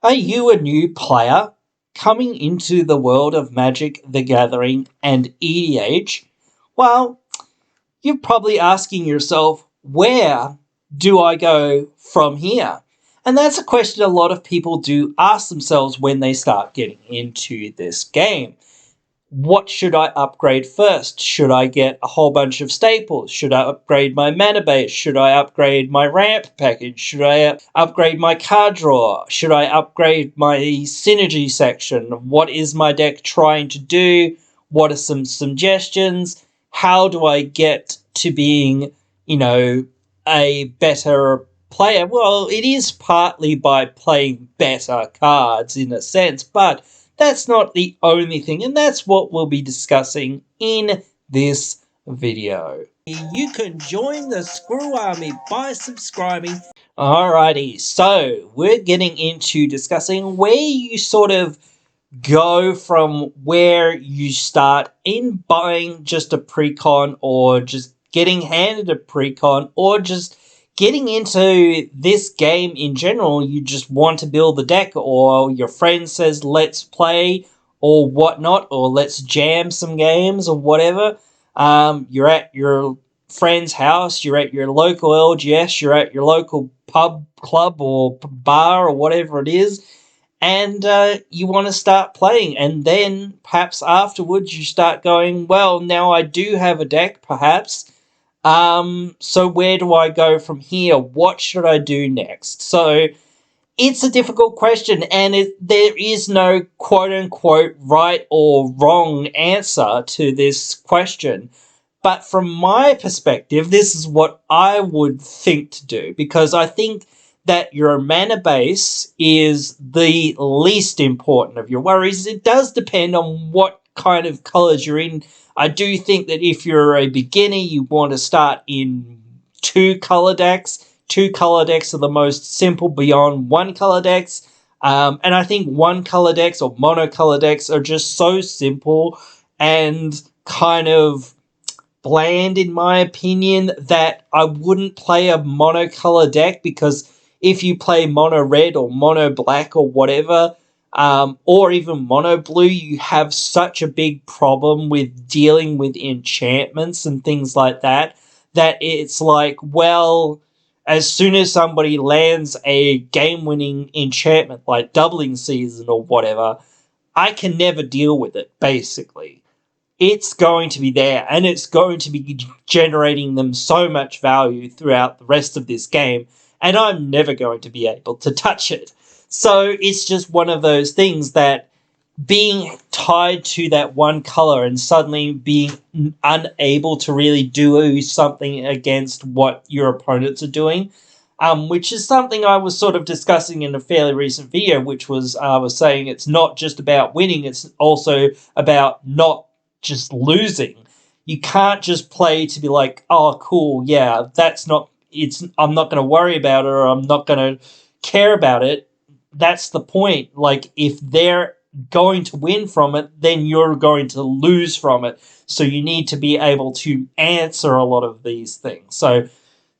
Are you a new player coming into the world of Magic the Gathering and EDH? Well, you're probably asking yourself, where do I go from here? And that's a question a lot of people do ask themselves when they start getting into this game. What should I upgrade first? Should I get a whole bunch of staples? Should I upgrade my mana base? Should I upgrade my ramp package? Should I upgrade my card draw? Should I upgrade my synergy section? What is my deck trying to do? What are some suggestions? How do I get to being, a better player? Well, it is partly by playing better cards in a sense, but that's not the only thing, and that's what we'll be discussing in this video. You can join the Screw Army by subscribing. Alrighty, so we're getting into discussing where you sort of go from where you start in buying just a precon or just getting handed a precon or just getting into this game in general. You just want to build the deck, or your friend says let's play or whatnot, or let's jam some games or whatever. You're at your friend's house, you're at your local LGS, you're at your local pub, club or bar or whatever it is, and you want to start playing. And then perhaps afterwards you start going, well, now I do have a deck perhaps. So where do I go from here? What should I do next? So it's a difficult question, and there is no quote-unquote right or wrong answer to this question. But from my perspective, this is what I would think to do, because I think that your mana base is the least important of your worries. It does depend on what kind of colors you're in. I do think that if you're a beginner, you want to start in 2 color decks. 2 color decks are the most simple beyond 1 color decks. And I think 1 color decks or monocolor decks are just so simple and kind of bland, in my opinion, that I wouldn't play a monocolor deck, because if you play mono red or mono black or whatever, or even mono blue, you have such a big problem with dealing with enchantments and things like that, that it's like, well, as soon as somebody lands a game-winning enchantment like Doubling Season or whatever, I can never deal with it, basically. It's going to be there, and it's going to be generating them so much value throughout the rest of this game, and I'm never going to be able to touch it. So it's just one of those things that being tied to that one color and suddenly being unable to really do something against what your opponents are doing, which is something I was sort of discussing in a fairly recent video, which was I was saying it's not just about winning, it's also about not just losing. You can't just play to be like, oh, cool, yeah, I'm not going to worry about it, or I'm not going to care about it. That's the point. Like, if they're going to win from it, then you're going to lose from it. So you need to be able to answer a lot of these things. So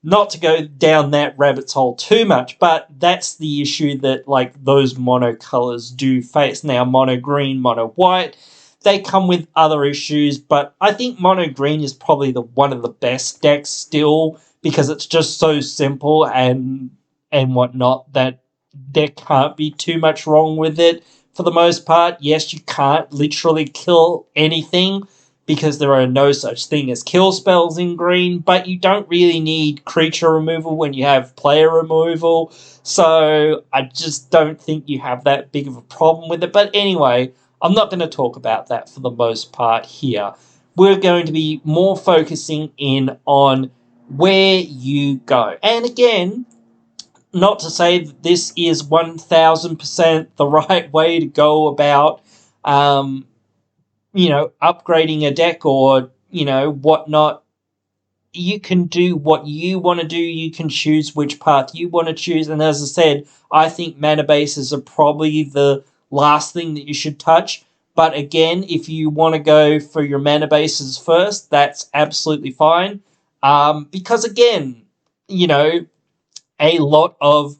not to go down that rabbit's hole too much, but that's the issue that, like, those monocolors do face. Now, mono green, mono white, they come with other issues, but I think mono green is probably one of the best decks still, because it's just so simple and whatnot that there can't be too much wrong with it for the most part. Yes, you can't literally kill anything, because there are no such thing as kill spells in green, but you don't really need creature removal when you have player removal, so I just don't think you have that big of a problem with it. But anyway, I'm not going to talk about that for the most part here. We're going to be more focusing in on where you go. And again, not to say that this is 1000% the right way to go about, upgrading a deck or, whatnot. You can do what you want to do. You can choose which path you want to choose. And as I said, I think mana bases are probably the last thing that you should touch. But again, if you want to go for your mana bases first, that's absolutely fine. Because again, a lot of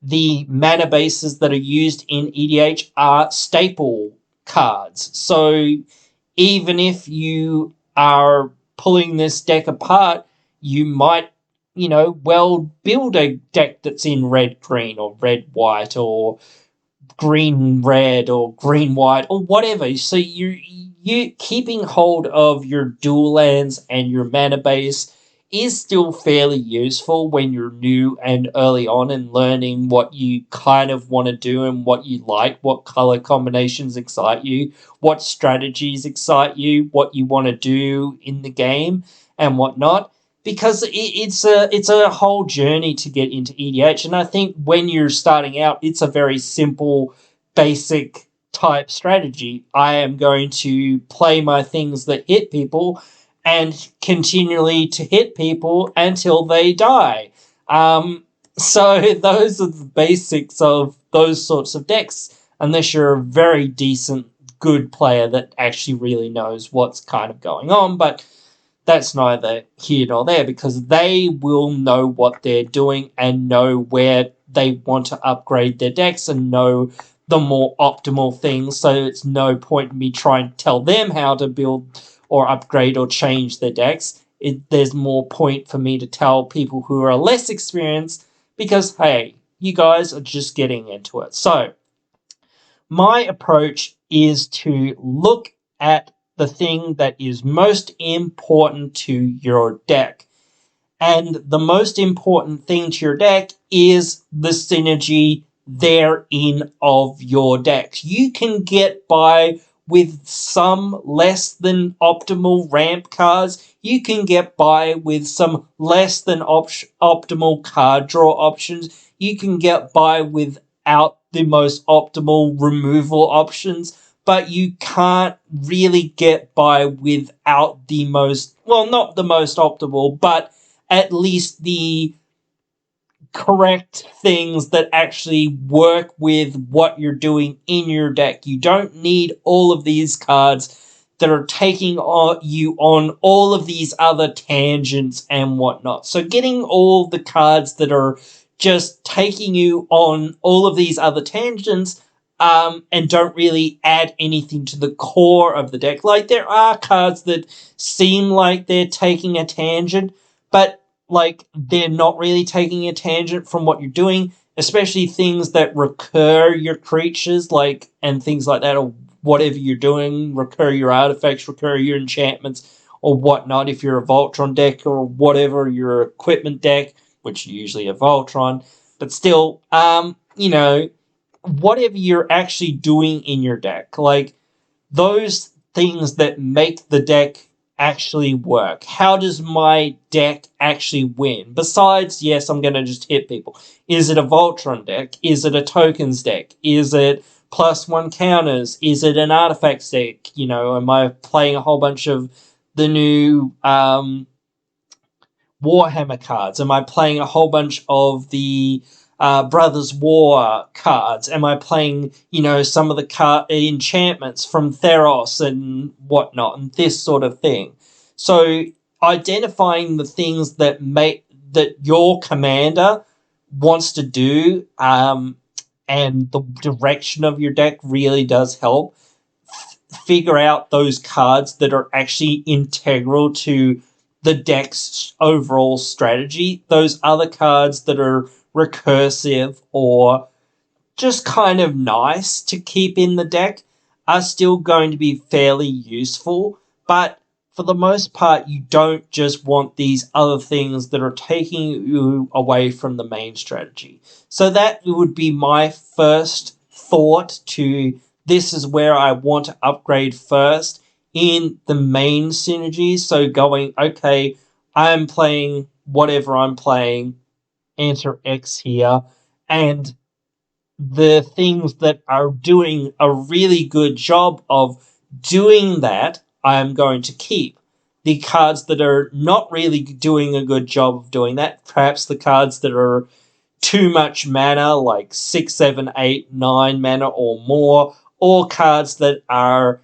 the mana bases that are used in EDH are staple cards. So even if you are pulling this deck apart, you might, well, build a deck that's in red green or red white or green red or green white or whatever. So you keeping hold of your dual lands and your mana base is still fairly useful when you're new and early on and learning what you kind of want to do and what you like, what color combinations excite you, what strategies excite you, what you want to do in the game and whatnot. Because it's a whole journey to get into EDH, and I think when you're starting out, it's a very simple, basic type strategy. I am going to play my things that hit people and continually to hit people until they die. So those are the basics of those sorts of decks, unless you're a very decent, good player that actually really knows what's kind of going on, but that's neither here nor there because they will know what they're doing and know where they want to upgrade their decks and know the more optimal things. So it's no point in me trying to tell them how to build or upgrade or change their decks. There's more point for me to tell people who are less experienced because, hey, you guys are just getting into it. So my approach is to look at the thing that is most important to your deck. And the most important thing to your deck is the synergy therein of your deck. You can get by with some less than optimal ramp cards. You can get by with some less than optimal card draw options. You can get by without the most optimal removal options, but you can't really get by without the most, well, not the most optimal, but at least the correct things that actually work with what you're doing in your deck. You don't need all of these cards that are taking you on all of these other tangents and whatnot. So getting all the cards that are just taking you on all of these other tangents and don't really add anything to the core of the deck. Like, there are cards that seem like they're taking a tangent, but they're not really taking a tangent from what you're doing, especially things that recur your creatures, and things like that, or whatever you're doing, recur your artifacts, recur your enchantments, or whatnot, if you're a Voltron deck, or whatever, your equipment deck, which is usually a Voltron, but still, whatever you're actually doing in your deck, those things that make the deck actually work. How does my deck actually win? Besides, yes, I'm going to just hit people. Is it a Voltron deck? Is it a tokens deck? Is it +1 counters? Is it an artifacts deck? Am I playing a whole bunch of the new Warhammer cards? Am I playing a whole bunch of the Brothers War cards? Am I playing, some of the enchantments from Theros and whatnot, and this sort of thing? So identifying the things that your commander wants to do, and the direction of your deck really does help. Figure out those cards that are actually integral to the deck's overall strategy. Those other cards that are recursive or just kind of nice to keep in the deck are still going to be fairly useful, but for the most part, you don't just want these other things that are taking you away from the main strategy. So that would be my first thought to this is where I want to upgrade first in the main synergies. So going, okay, I'm playing whatever I'm playing, enter X here, and the things that are doing a really good job of doing that, I'm going to keep. The cards that are not really doing a good job of doing that, perhaps the cards that are too much mana, like 6, 7, 8, 9 mana or more, or cards that are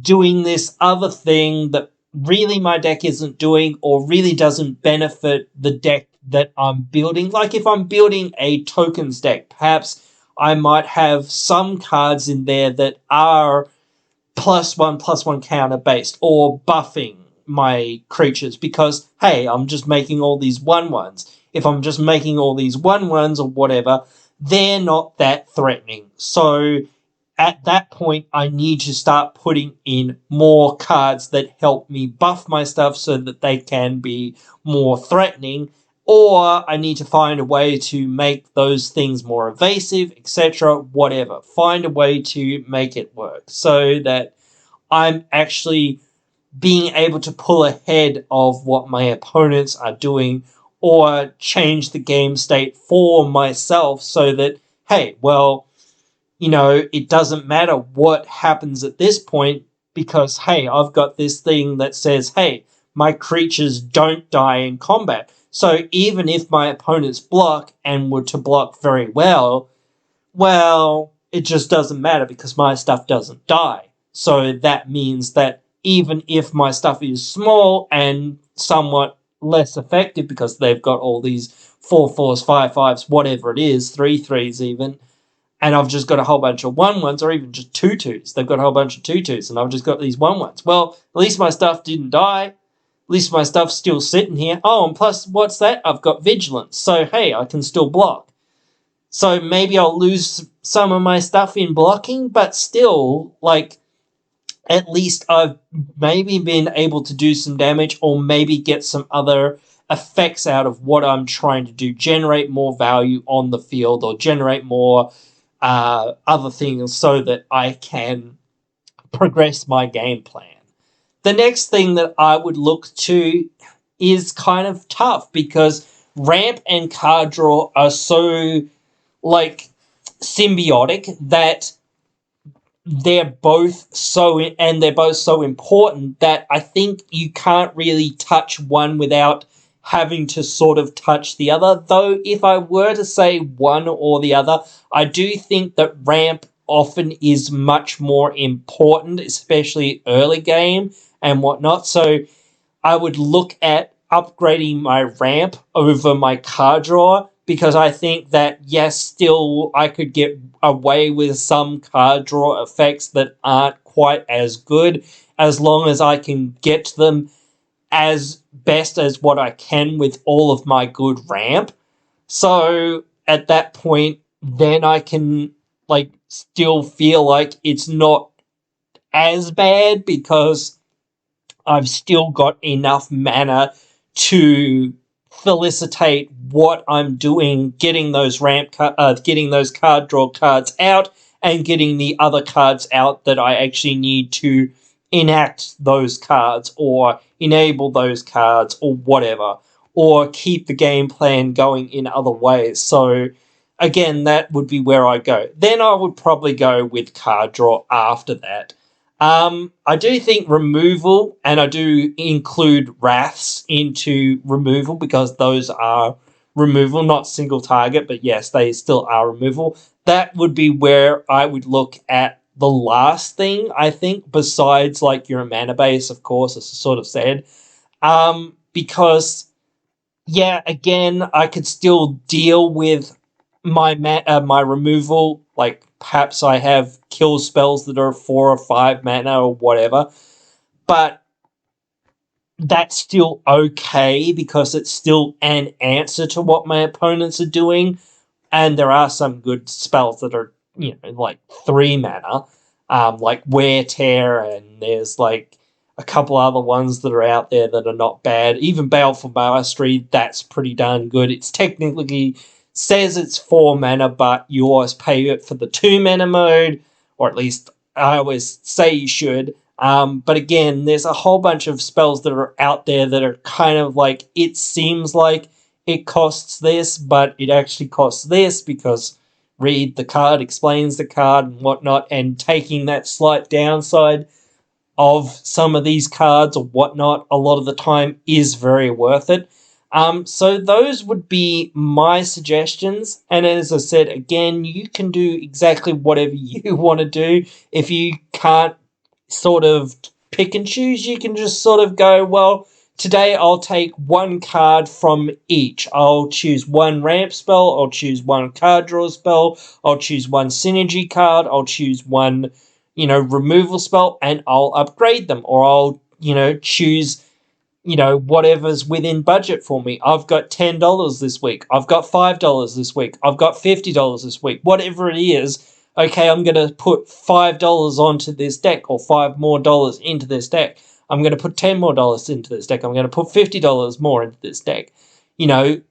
doing this other thing that really my deck isn't doing or really doesn't benefit the deck that I'm building. Like if I'm building a tokens deck, perhaps I might have some cards in there that are +1/+1 counter based or buffing my creatures because, hey, I'm just making all these 1/1s. If I'm just making all these 1/1s or whatever, they're not that threatening. So at that point, I need to start putting in more cards that help me buff my stuff so that they can be more threatening, or I need to find a way to make those things more evasive, etc., whatever. Find a way to make it work so that I'm actually being able to pull ahead of what my opponents are doing or change the game state for myself so that, hey, well, it doesn't matter what happens at this point because, hey, I've got this thing that says, hey, my creatures don't die in combat. So even if my opponents block and were to block very well, it just doesn't matter because my stuff doesn't die. So that means that even if my stuff is small and somewhat less effective because they've got all these 4/4s, 5/5s, whatever it is, 3/3s even, and I've just got a whole bunch of 1/1s or even just 2/2s. They've got a whole bunch of 2/2s and I've just got these 1/1s. Well, at least my stuff didn't die. At least my stuff's still sitting here. Oh, and plus, what's that? I've got vigilance. So, hey, I can still block. So maybe I'll lose some of my stuff in blocking, but still, at least I've maybe been able to do some damage or maybe get some other effects out of what I'm trying to do. Generate more value on the field or generate more other things so that I can progress my game plan. The next thing that I would look to is kind of tough because ramp and card draw are so symbiotic that they're both so important that I think you can't really touch one without having to sort of touch the other. Though if I were to say one or the other, I do think that ramp often is much more important, especially early game and whatnot. So I would look at upgrading my ramp over my card draw because I think that, yes, still I could get away with some card draw effects that aren't quite as good as long as I can get them as best as what I can with all of my good ramp. So at that point, then I can still feel like it's not as bad because I've still got enough mana to felicitate what I'm doing, getting those getting those card draw cards out, and getting the other cards out that I actually need to enact those cards or enable those cards or whatever, or keep the game plan going in other ways. So again, that would be where I go. Then I would probably go with card draw after that. I do think removal, and I do include wraths into removal because those are removal, not single target, but yes, they still are removal. That would be where I would look at the last thing, I think, besides your mana base, of course, as I sort of said. Because, yeah, again, I could still deal with my removal, perhaps I have kill spells that are 4 or 5 mana or whatever, but that's still okay because it's still an answer to what my opponents are doing, and there are some good spells that are 3 mana, like Wear Tear, and there's a couple other ones that are out there that are not bad. Even Baleful Mastery, that's pretty darn good. It's technically says it's 4 mana, but you always pay it for the 2 mana mode, or at least I always say you should. But again, there's a whole bunch of spells that are out there that are kind of it seems like it costs this, but it actually costs this because read the card, explains the card and whatnot, and taking that slight downside of some of these cards or whatnot a lot of the time is very worth it. So those would be my suggestions. And as I said, again, you can do exactly whatever you want to do. If you can't sort of pick and choose, you can just sort of go, well, today I'll take one card from each. I'll choose one ramp spell, I'll choose one card draw spell, I'll choose one synergy card, I'll choose one, removal spell, and I'll upgrade them. Or I'll, choose, whatever's within budget for me. I've got $10 this week. I've got $5 this week. I've got $50 this week. Whatever it is, okay, I'm going to put $5 onto this deck, or $5 more into this deck. I'm going to put $10 more into this deck. I'm going to put $50 more into this deck.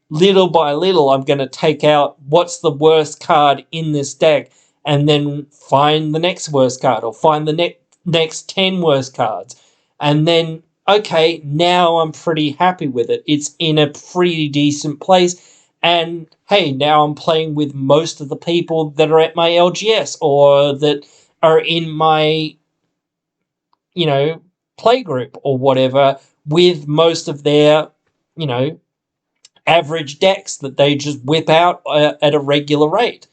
Little by little, I'm going to take out what's the worst card in this deck, and then find the next worst card, or find the next 10 worst cards. And then, okay, now I'm pretty happy with it. It's in a pretty decent place. And hey, now I'm playing with most of the people that are at my LGS, or that are in my, play group or whatever, with most of their, average decks that they just whip out at a regular rate.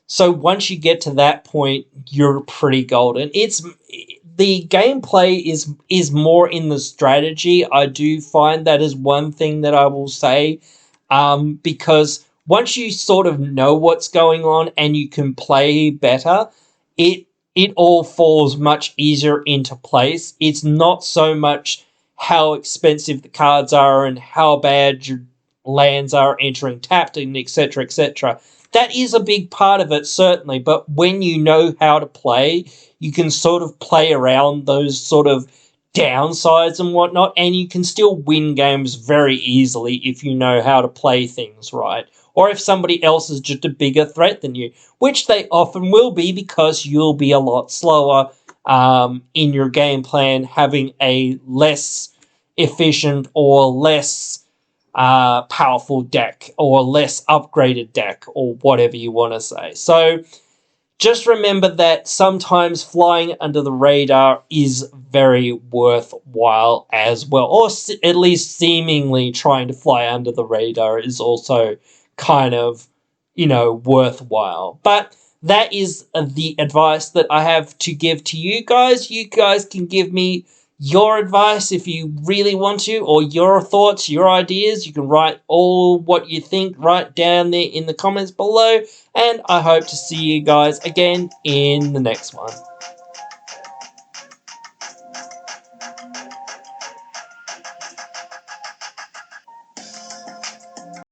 So once you get to that point, you're pretty golden. The gameplay is more in the strategy. I do find that is one thing that I will say, because once you sort of know what's going on and you can play better, it all falls much easier into place. It's not so much how expensive the cards are and how bad your lands are entering tapped, and etc., etc. That is a big part of it, certainly, but when you know how to play, you can sort of play around those sort of downsides and whatnot, and you can still win games very easily if you know how to play things right. Or if somebody else is just a bigger threat than you, which they often will be, because you'll be a lot slower in your game plan, having a less efficient or less powerful deck, or less upgraded deck, or whatever you want to say. So just remember that sometimes flying under the radar is very worthwhile as well, or at least seemingly trying to fly under the radar is also kind of, worthwhile. But that is the advice that I have to give to you guys. You guys can give me your advice if you really want to, or your thoughts, your ideas. You can write all what you think right down there in the comments below, and I hope to see you guys again in the next one.